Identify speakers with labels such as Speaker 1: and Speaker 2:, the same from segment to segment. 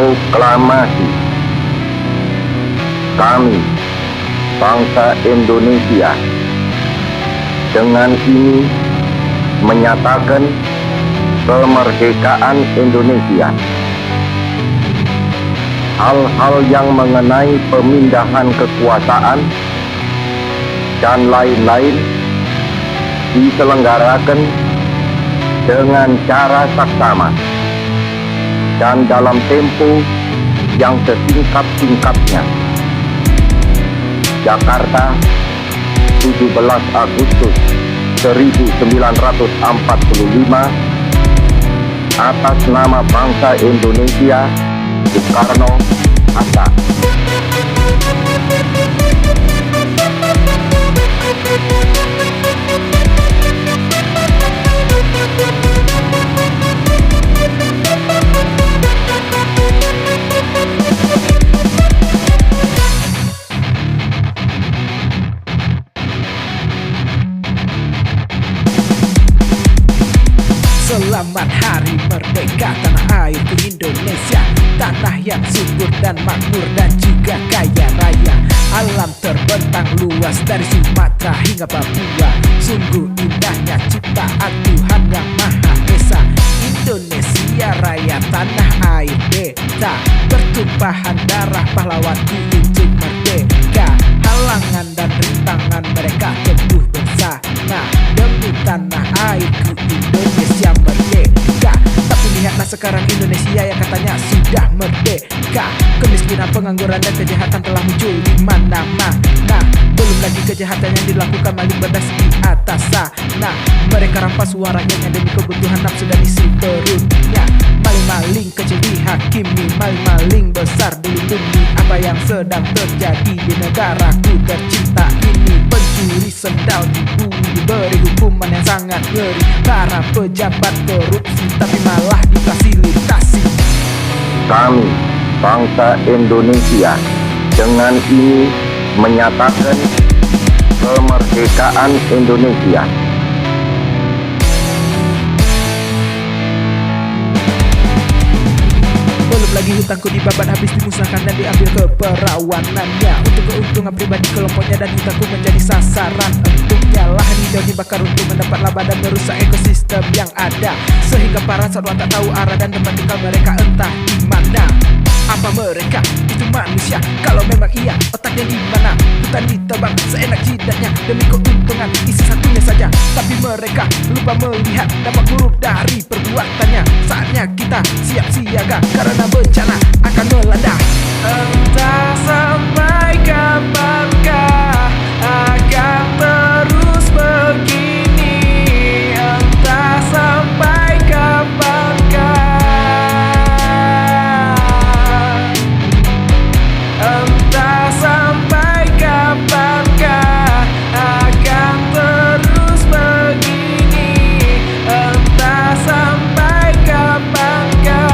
Speaker 1: Proklamasi. Kami, bangsa Indonesia, dengan ini menyatakan kemerdekaan Indonesia. Hal-hal yang mengenai pemindahan kekuasaan dan lain-lain diselenggarakan dengan cara saksama dan dalam tempo yang sesingkat-singkatnya. Jakarta, 17 Agustus 1945, atas nama bangsa Indonesia, Soekarno-Hatta.
Speaker 2: Selamat Hari Merdeka tanah airku Indonesia, tanah yang subur dan makmur dan juga kaya raya. Alam terbentang luas dari Sumatera hingga Papua. Sungguh indahnya ciptaan Tuhan yang Maha Esa. Indonesia Raya tanah air beta, bertumpahan darah pahlawanku untuk merdeka. Halangan dan rintangan mereka tempuh bersama demi tanah airku Indonesia merdeka. Tapi lihatlah sekarang Indonesia yang katanya sudah merdeka. Kemiskinan, pengangguran dan kejahatan telah muncul di mana-mana. Belum lagi kejahatan yang dilakukan maling berdas di atas sana. Mereka rampas suaranya demi kebutuhan nafsu dan isi perutnya. Maling-maling kecil dihakimi, maling-maling besar dilindungi. Apa yang sedang terjadi di negaraku tercinta ini? Pencuri sendal diberi hukuman yang sangat ngeri. Para pejabat korupsi tapi malah difasilitasi.
Speaker 1: Kami, bangsa Indonesia, dengan ini menyatakan kemerdekaan Indonesia.
Speaker 2: Belum lagi hutangku dibabat habis dimusnahkan dan diambil keperawanannya. Untuk keuntungan pribadi kelompoknya dan hutangku menjadi sasaran empuknya. Lahan hijau dibakar untuk mendapat laba dan merusak ekosistem yang ada, sehingga para satwa tak tahu arah dan tempat tinggal mereka entah di mana. Apa mereka itu manusia? Kalau memang iya, otaknya di mana? Hutan ditebang seenak jidatnya demi keuntungan isi satunya saja. Tapi mereka lupa melihat dampak buruk dari perbuatannya. Saatnya kita siap siaga karena bencana akan melanda. Entah sampai kapankah akan terus begini. Entah sampai kapankah. Entah sampai kapankah akan terus begini. Entah sampai kapankah.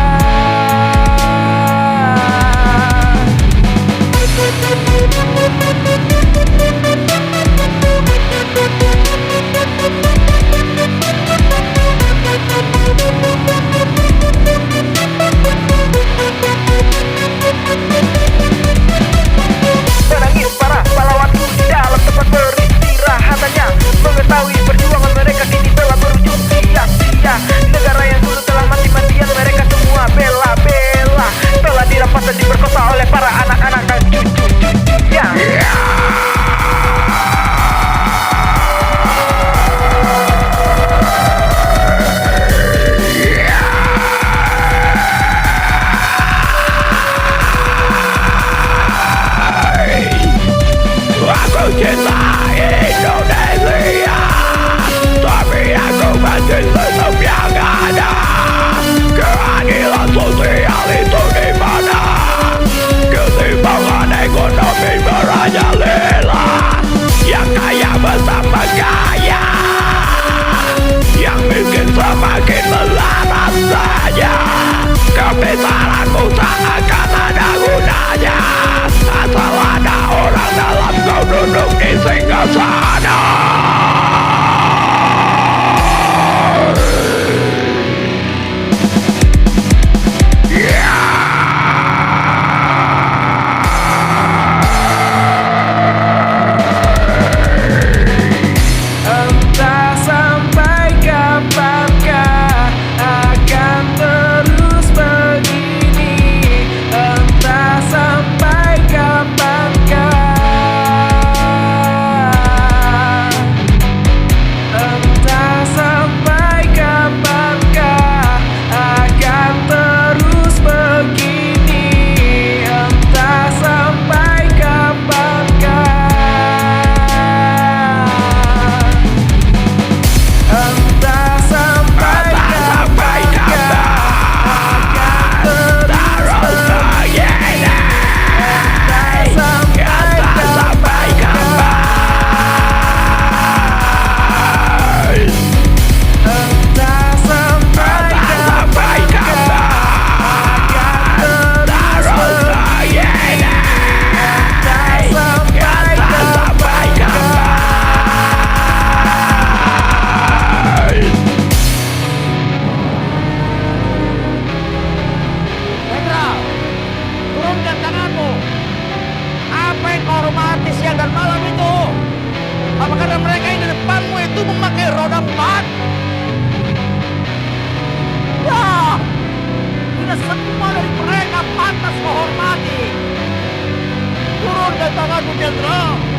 Speaker 3: tanganmu, Jenderal.